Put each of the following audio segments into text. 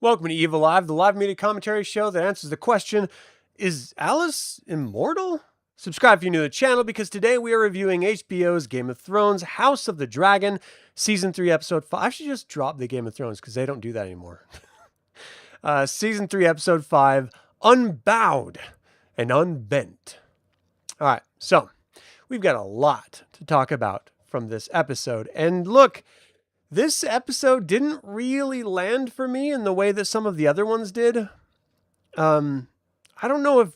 Welcome to Evilive, the live media commentary show that answers the question, is Alice immortal? Subscribe if you're new to the channel because today we are reviewing HBO's Game of Thrones, House of the Dragon, Season 3, Episode 5. I should just drop the Game of Thrones because they don't do that anymore. Season 3, Episode 5, Unbowed and Unbent. All right, so we've got a lot to talk about from this episode. And look, this episode didn't really land for me in the way that some of the other ones did. I don't know if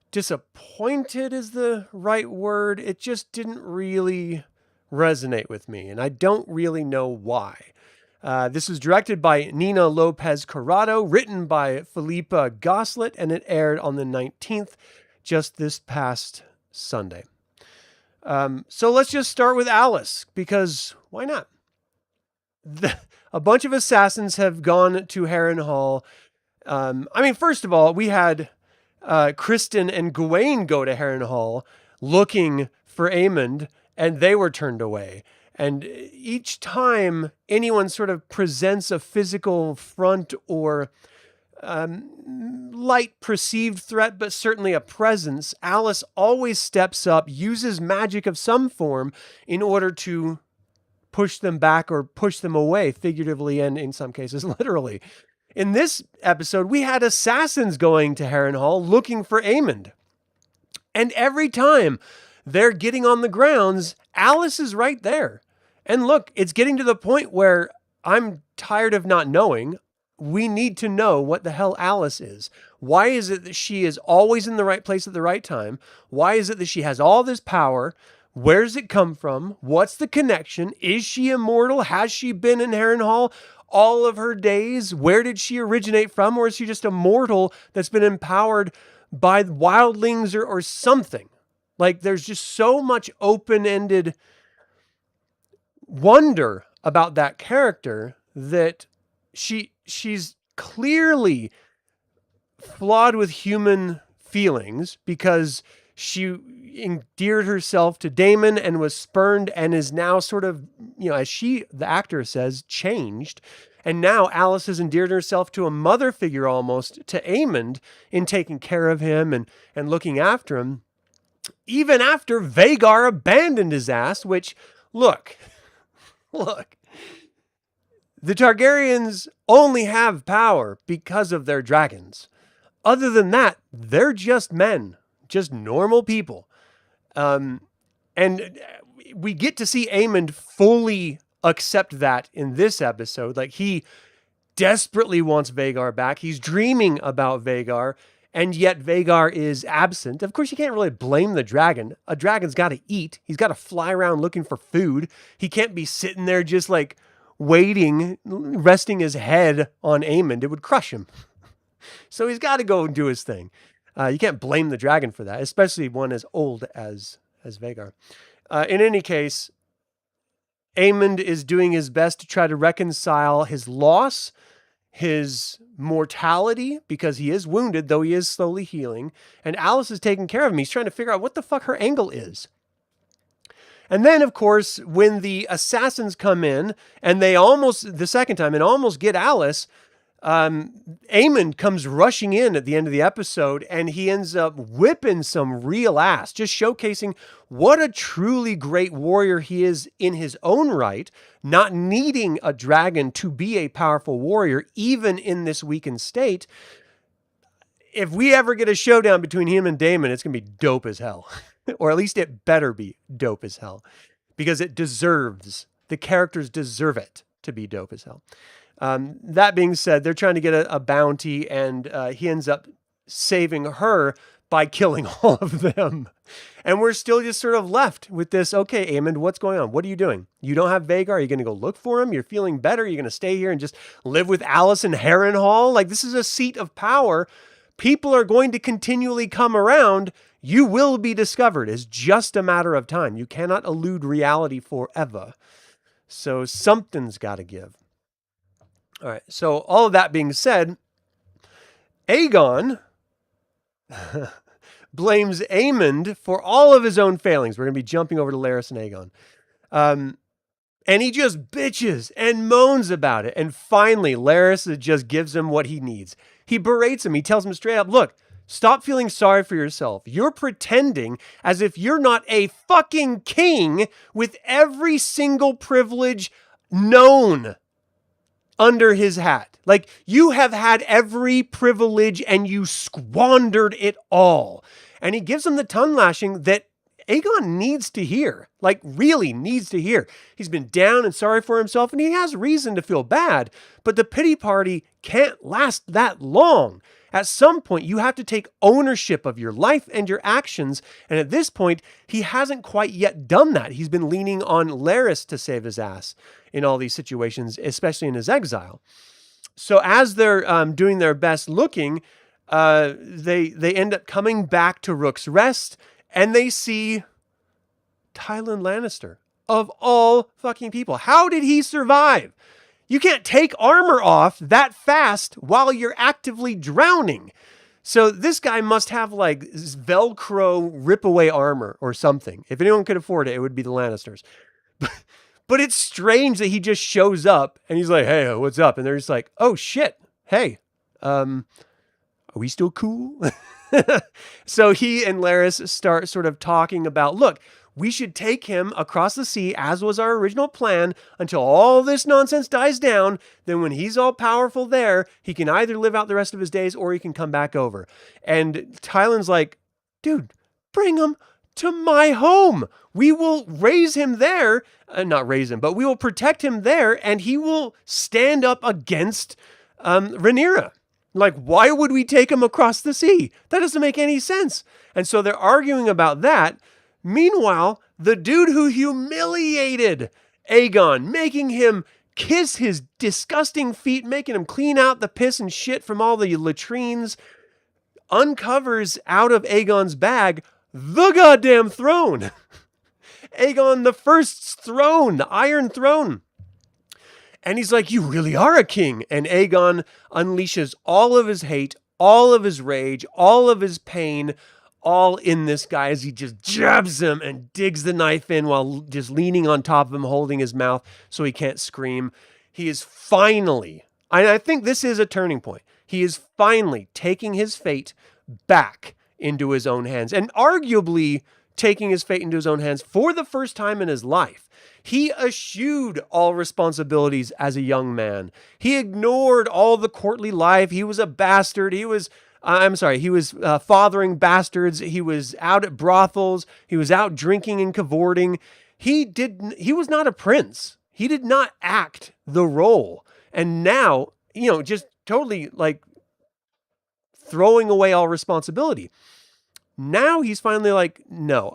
disappointed is the right word. It just didn't really resonate with me, and I don't really know why. This was directed by Nina Lopez Corrado, written by Philippa Goslett, and it aired on the 19th, just this past Sunday. So let's just start with Alice, because why not? A bunch of assassins have gone to Harrenhal. First of all, we had Kristen and Gawain go to Harrenhal looking for Aemond, and they were turned away. And each time anyone sort of presents a physical front or light perceived threat, but certainly a presence, Alice always steps up, uses magic of some form in order to push them back or push them away, figuratively and in some cases literally. In this episode, we had assassins going to Harrenhal looking for Aemond. And every time they're getting on the grounds, Alice is right there. And look, it's getting to the point where I'm tired of not knowing. We need to know what the hell Alice is. Why is it that she is always in the right place at the right time? Why is it that she has all this power? Where does it come from? What's the connection? Is she immortal? Has she been in Harrenhal all of her days? Where did she originate from? Or is she just a mortal that's been empowered by wildlings or something? Like, there's just so much open-ended wonder about that character that she's clearly flawed with human feelings because she endeared herself to Daemon and was spurned and is now sort of, as she, the actor says, changed. And now Alice has endeared herself to a mother figure almost to Aemond in taking care of him and looking after him, even after Vhagar abandoned his ass, which, look, the Targaryens only have power because of their dragons. Other than that, they're just men. Just normal people. And we get to see Aemond fully accept that in this episode. Like, he desperately wants Vhagar back. He's dreaming about Vhagar, and yet Vhagar is absent. Of course, you can't really blame the dragon. A dragon's got to eat. He's got to fly around looking for food. He can't be sitting there just like waiting, resting his head on Aemond. It would crush him. So he's got to go and do his thing. You can't blame the dragon for that, especially one as old as Vhagar. In any case, Aemond is doing his best to try to reconcile his loss, his mortality, because he is wounded, though he is slowly healing, and Alice is taking care of him. He's trying to figure out what the fuck her angle is. And then, of course, when the assassins come in, and they almost, the second time, and almost get Alice, Aemond comes rushing in at the end of the episode, and he ends up whipping some real ass, just showcasing what a truly great warrior he is in his own right, not needing a dragon to be a powerful warrior, even in this weakened state. If we ever get a showdown between him and Daemon, it's going to be dope as hell. Or at least it better be dope as hell, because it deserves, the characters deserve it to be dope as hell. That being said, they're trying to get a bounty, and he ends up saving her by killing all of them. And we're still just sort of left with this, okay, Aemond, what's going on? What are you doing? You don't have Vhagar? Are you going to go look for him? You're feeling better? You're going to stay here and just live with Alice in Harrenhal? Like, this is a seat of power. People are going to continually come around. You will be discovered. It's just a matter of time. You cannot elude reality forever. So something's got to give. All right, so all of that being said, Aegon blames Aemond for all of his own failings. We're going to be jumping over to Larys and Aegon. And he just bitches and moans about it. And finally, Larys just gives him what he needs. He berates him. He tells him straight up, look, stop feeling sorry for yourself. You're pretending as if you're not a fucking king with every single privilege known under his hat. Like, you have had every privilege and you squandered it all. And he gives him the tongue lashing that Aegon needs to hear, like really needs to hear. He's been down and sorry for himself, and he has reason to feel bad, but the pity party can't last that long. At some point, you have to take ownership of your life and your actions, and at this point, he hasn't quite yet done that. He's been leaning on Larys to save his ass in all these situations, especially in his exile. So as they're doing their best looking, they end up coming back to Rook's Rest, and they see Tywin Lannister, of all fucking people. How did he survive? You can't take armor off that fast while you're actively drowning. So this guy must have like Velcro rip-away armor or something. If anyone could afford it, it would be the Lannisters. But it's strange that he just shows up and he's like, hey, what's up? And they're just like, oh shit, hey, are we still cool? So he and Larys start sort of talking about, look, we should take him across the sea, as was our original plan, until all this nonsense dies down. Then when he's all powerful there, he can either live out the rest of his days or he can come back over. And Tywin's like, dude, bring him to my home. We will raise him there. Not raise him, but we will protect him there, and he will stand up against Rhaenyra. Like, why would we take him across the sea? That doesn't make any sense. And so they're arguing about that. Meanwhile, the dude who humiliated Aegon, making him kiss his disgusting feet, making him clean out the piss and shit from all the latrines, uncovers out of Aegon's bag the goddamn throne. Aegon the First's throne, the Iron Throne. And he's like, you really are a king. And Aegon unleashes all of his hate, all of his rage, all of his pain, all in this guy as he just jabs him and digs the knife in while just leaning on top of him, holding his mouth so he can't scream. He is finally, I think this is a turning point. He is finally taking his fate back into his own hands, and arguably taking his fate into his own hands for the first time in his life. He eschewed all responsibilities as a young man. He ignored all the courtly life. He was a bastard. He was fathering bastards. He was out at brothels. He was out drinking and cavorting. He was not a prince. He did not act the role. And now, just totally like throwing away all responsibility. Now he's finally like, no,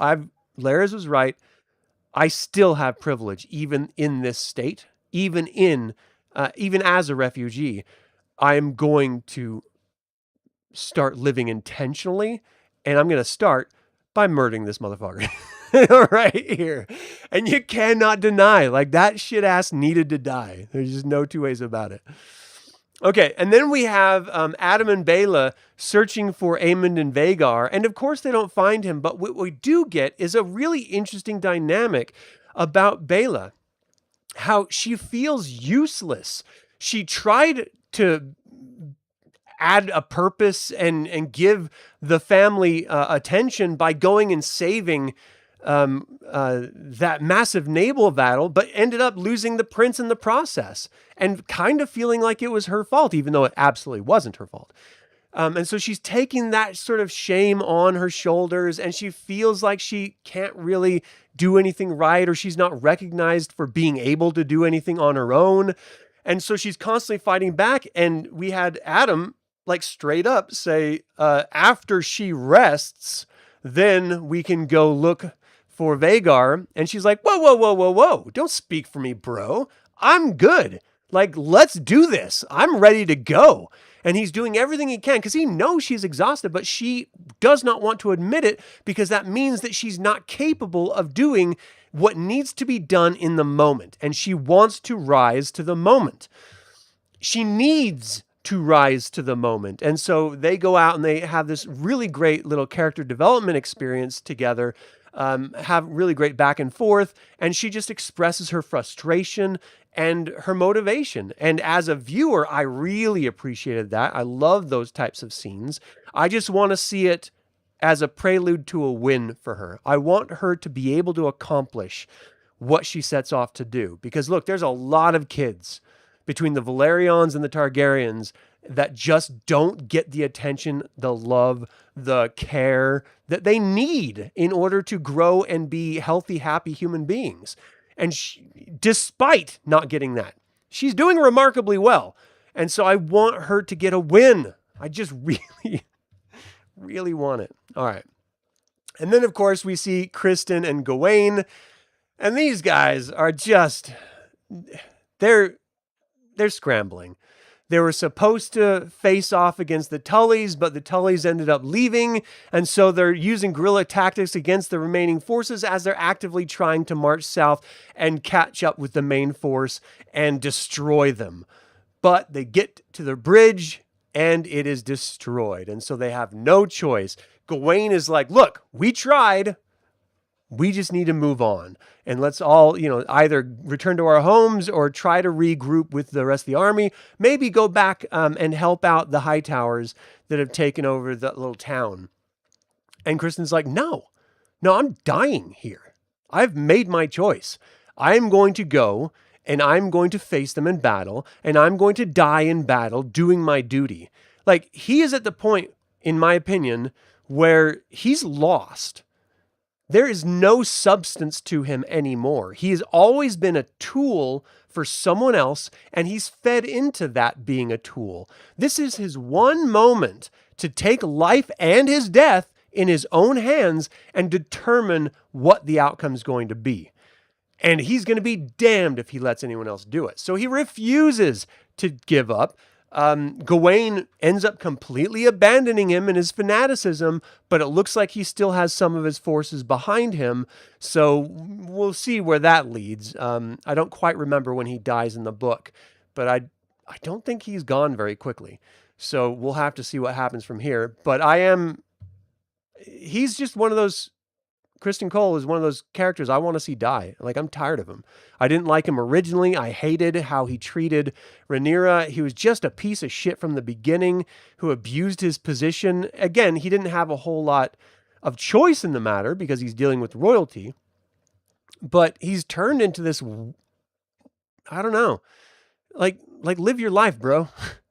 Larys was right. I still have privilege, even in this state, even as a refugee. I am going to start living intentionally, and I'm going to start by murdering this motherfucker right here. And you cannot deny, like, that shit ass needed to die. There's just no two ways about it. Okay, and then we have Adam and Baela searching for Aemond and Vhagar, and of course they don't find him, but what we do get is a really interesting dynamic about Baela, how she feels useless. She tried to add a purpose and give the family attention by going and saving that massive naval battle, but ended up losing the prince in the process and kind of feeling like it was her fault, even though it absolutely wasn't her fault. And so she's taking that sort of shame on her shoulders, and she feels like she can't really do anything right, or she's not recognized for being able to do anything on her own. And so she's constantly fighting back. And we had Adam like straight up say, after she rests, then we can go look for Vhagar. And she's like, whoa, whoa, whoa, whoa, whoa. Don't speak for me, bro. I'm good. Like, let's do this. I'm ready to go. And he's doing everything he can because he knows she's exhausted, but she does not want to admit it because that means that she's not capable of doing what needs to be done in the moment. And she wants to rise to the moment. She needs to rise to the moment. And so they go out and they have this really great little character development experience together. have really great back and forth, and she just expresses her frustration and her motivation. And as a viewer, I really appreciated that. I love those types of scenes. I just want to see it as a prelude to a win for her. I want her to be able to accomplish what she sets off to do. Because look, there's a lot of kids between the Valerians and the Targaryens that just don't get the attention, the love, the care that they need in order to grow and be healthy, happy human beings. And despite not getting that, she's doing remarkably well. And so I want her to get a win. I just really, really want it. All right. And then, of course, we see Kristen and Gawain. And these guys are just, they're scrambling. They were supposed to face off against the Tullys, but the Tullys ended up leaving. And so they're using guerrilla tactics against the remaining forces as they're actively trying to march south and catch up with the main force and destroy them. But they get to the bridge and it is destroyed. And so they have no choice. Gawain is like, look, we tried. We just need to move on. And let's all, either return to our homes or try to regroup with the rest of the army. Maybe go back and help out the high towers that have taken over the little town. And Kristen's like, no, I'm dying here. I've made my choice. I'm going to go and I'm going to face them in battle, and I'm going to die in battle doing my duty. Like, he is at the point, in my opinion, where he's lost. There is no substance to him anymore. He has always been a tool for someone else, and he's fed into that being a tool. This is his one moment to take life and his death in his own hands and determine what the outcome is going to be. And he's going to be damned if he lets anyone else do it. So he refuses to give up. Gawain ends up completely abandoning him in his fanaticism, but it looks like he still has some of his forces behind him. So we'll see where that leads. I don't quite remember when he dies in the book, but I don't think he's gone very quickly. So we'll have to see what happens from here. But he's just one of those, Kristen Cole is one of those characters I want to see die. Like, I'm tired of him. I didn't like him originally. I hated how he treated Rhaenyra. He was just a piece of shit from the beginning who abused his position. Again, he didn't have a whole lot of choice in the matter because he's dealing with royalty. But he's turned into this, I don't know, like live your life, bro.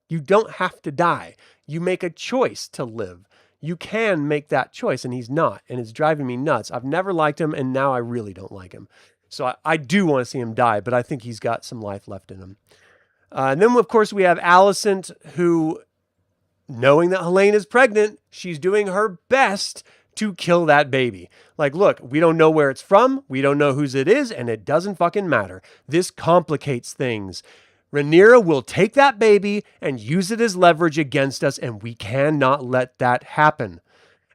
You don't have to die. You make a choice to live. You can make that choice, and he's not, and it's driving me nuts. I've never liked him, and now I really don't like him. So I do want to see him die, but I think he's got some life left in him. And then, of course, we have Alicent, who, knowing that Helene is pregnant, she's doing her best to kill that baby. Like, look, we don't know where it's from, we don't know whose it is, and it doesn't fucking matter. This complicates things. Rhaenyra will take that baby and use it as leverage against us, and we cannot let that happen.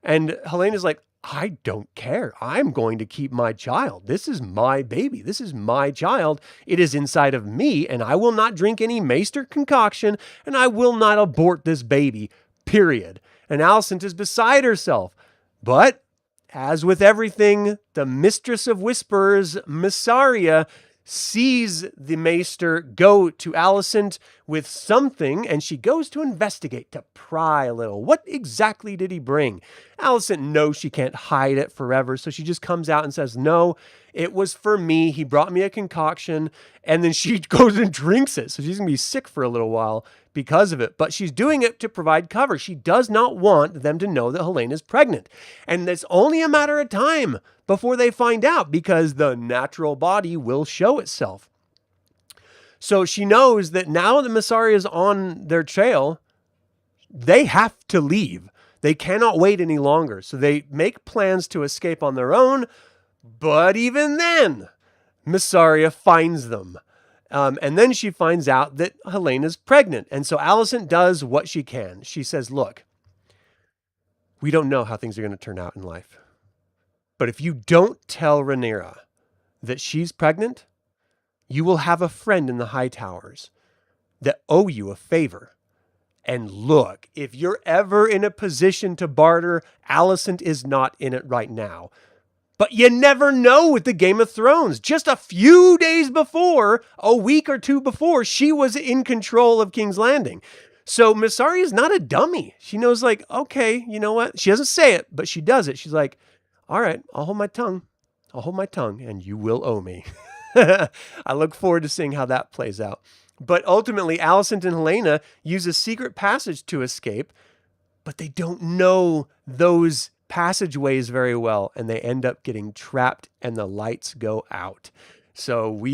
And Helene is like, I don't care. I'm going to keep my child. This is my baby. This is my child. It is inside of me, and I will not drink any Maester concoction, and I will not abort this baby, period. And Alicent is beside herself. But, as with everything, the Mistress of Whisperers, Mysaria, sees the Maester go to Alicent with something, and she goes to investigate, to pry a little. What exactly did he bring? Alicent knows she can't hide it forever, so she just comes out and says, no, it was for me. He brought me a concoction, and then she goes and drinks it. So she's going to be sick for a little while because of it, but she's doing it to provide cover. She does not want them to know that Helene is pregnant, and it's only a matter of time before they find out, because the natural body will show itself. So she knows that now that Mysaria is on their trail, they have to leave. They cannot wait any longer. So they make plans to escape on their own, but even then, Mysaria finds them. And then she finds out that Helene is pregnant. And so Alicent does what she can. She says, look, we don't know how things are going to turn out in life. But if you don't tell Rhaenyra that she's pregnant, you will have a friend in the high towers that owe you a favor. And look, if you're ever in a position to barter, Alicent is not in it right now. But you never know with the Game of Thrones. Just a few days before, a week or two before, she was in control of King's Landing. So Mysaria is not a dummy. She knows, like, okay, you know what? She doesn't say it, but she does it. She's like, all right, I'll hold my tongue. I'll hold my tongue, and you will owe me. I look forward to seeing how that plays out. But ultimately, Alicent and Helena use a secret passage to escape, but they don't know those passageways very well, and they end up getting trapped, and the lights go out. So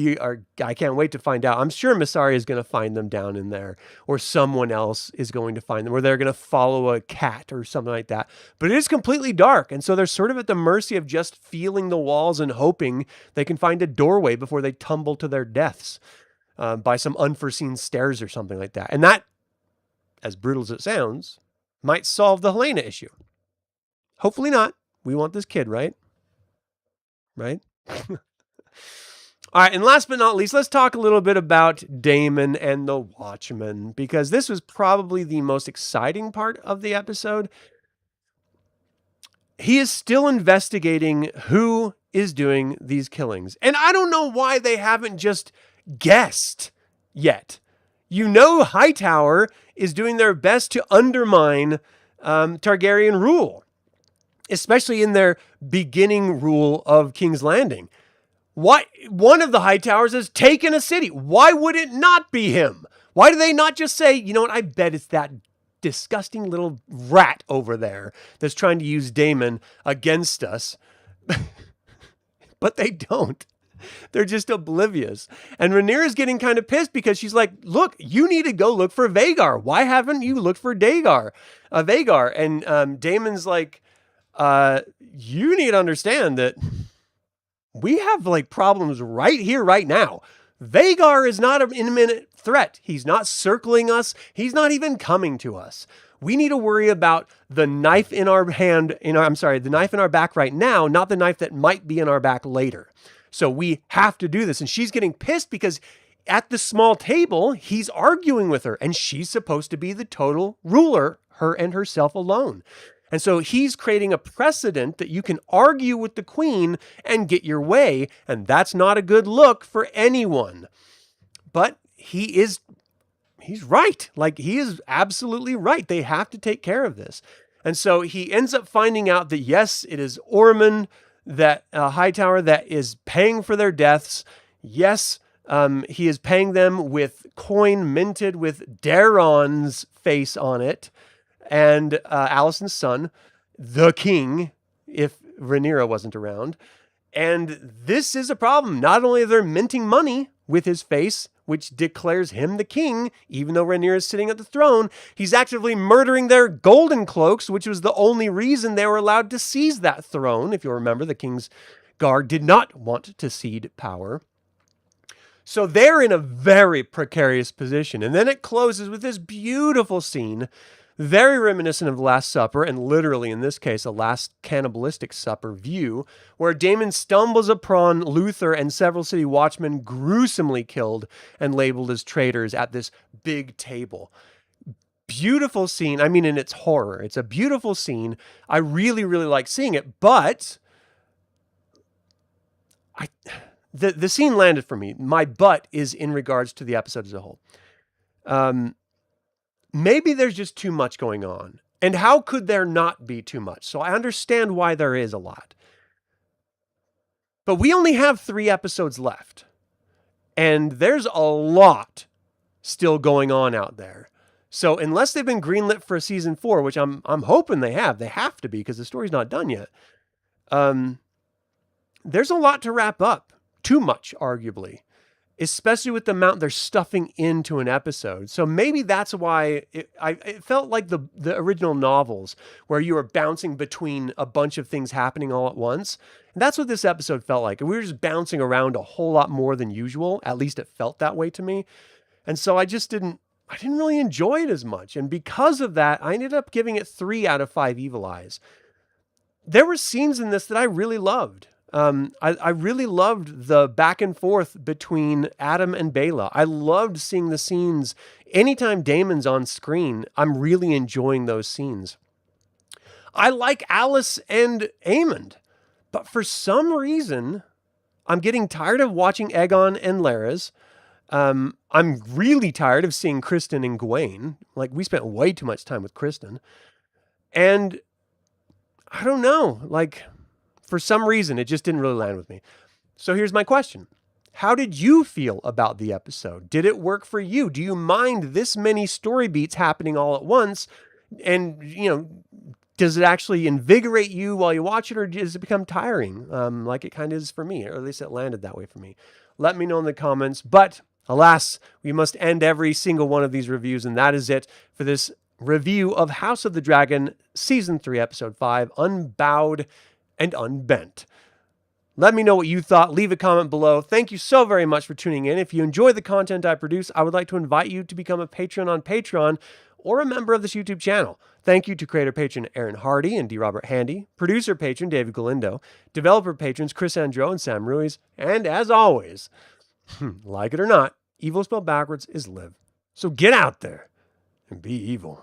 I can't wait to find out. I'm sure Mysaria is going to find them down in there, or someone else is going to find them, or they're going to follow a cat or something like that. But it is completely dark, and so they're sort of at the mercy of just feeling the walls and hoping they can find a doorway before they tumble to their deaths by some unforeseen stairs or something like that. And that, as brutal as it sounds, might solve the Helena issue. Hopefully not. We want this kid, right? Right? All right, and last but not least, let's talk a little bit about Daemon and the Watchmen, because this was probably the most exciting part of the episode. He is still investigating who is doing these killings. And I don't know why they haven't just guessed yet. You know Hightower is doing their best to undermine Targaryen rule, especially in their beginning rule of King's Landing. Why? One of the Hightowers has taken a city. Why would it not be him? Why do they not just say, you know what, I bet it's that disgusting little rat over there that's trying to use Daemon against us? But they don't. They're just oblivious. And Rhaenyra is getting kind of pissed because she's like, look, you need to go look for Vhagar. Why haven't you looked for Vhagar? And Daemon's like, you need to understand that we have like problems right here, right now. Vhagar is not an imminent threat. He's not circling us. He's not even coming to us. We need to worry about the knife in our hand, the knife in our back right now, not the knife that might be in our back later. So we have to do this. And she's getting pissed because at the small table, he's arguing with her and she's supposed to be the total ruler, her and herself alone. And so he's creating a precedent that you can argue with the queen and get your way. And that's not a good look for anyone. But he's right. Like, he is absolutely right. They have to take care of this. And so he ends up finding out that, yes, it is Ormond, that Hightower, that is paying for their deaths. Yes, he is paying them with coin minted with Daeron's face on it. And Alicent's son, the king, if Rhaenyra wasn't around. And this is a problem. Not only are they minting money with his face, which declares him the king, even though Rhaenyra is sitting at the throne, he's actively murdering their golden cloaks, which was the only reason they were allowed to seize that throne. If you remember, the king's guard did not want to cede power. So they're in a very precarious position. And then it closes with this beautiful scene, very reminiscent of the Last Supper, and literally in this case, a last cannibalistic supper view, where Daemon stumbles upon Luther and several city watchmen gruesomely killed and labeled as traitors at this big table. Beautiful scene. I mean, in its horror. It's a beautiful scene. I really, really like seeing it, but the scene landed for me. My but is in regards to the episode as a whole. Maybe there's just too much going on. And how could there not be too much? So I understand why there is a lot. But we only have 3 episodes left. And there's a lot still going on out there. So unless they've been greenlit for a season 4, which I'm hoping they have to be because the story's not done yet. There's a lot to wrap up. Too much, arguably. Especially with the amount they're stuffing into an episode. So maybe that's why it felt like the original novels, where you were bouncing between a bunch of things happening all at once. And that's what this episode felt like. We were just bouncing around a whole lot more than usual. At least it felt that way to me. And so I didn't really enjoy it as much. And because of that, I ended up giving it 3 out of 5 evil eyes. There were scenes in this that I really loved. I really loved the back and forth between Adam and Bela. I loved seeing the scenes. Anytime Daemon's on screen, I'm really enjoying those scenes. I like Alice and Aemond, But for some reason, I'm getting tired of watching Aegon and Larys. I'm really tired of seeing Kristen and Gwaine. Like, we spent way too much time with Kristen. And I don't know, like, for some reason, it just didn't really land with me. So here's my question. How did you feel about the episode? Did it work for you? Do you mind this many story beats happening all at once? And, does it actually invigorate you while you watch it, or does it become tiring, like it kind of is for me, or at least it landed that way for me? Let me know in the comments. But alas, we must end every single one of these reviews, and that is it for this review of House of the Dragon, Season 3, Episode 5, Unbowed and Unbent. Let me know what you thought. Leave a comment below. Thank you so very much for tuning in. If you enjoy the content I produce, I would like to invite you to become a patron on Patreon or a member of this YouTube channel. Thank you to creator patron Aaron Hardy and D. Robert Handy, producer patron David Galindo, developer patrons Chris Androu and Sam Ruiz, and as always, like it or not, evil spelled backwards is live. So get out there and be evil.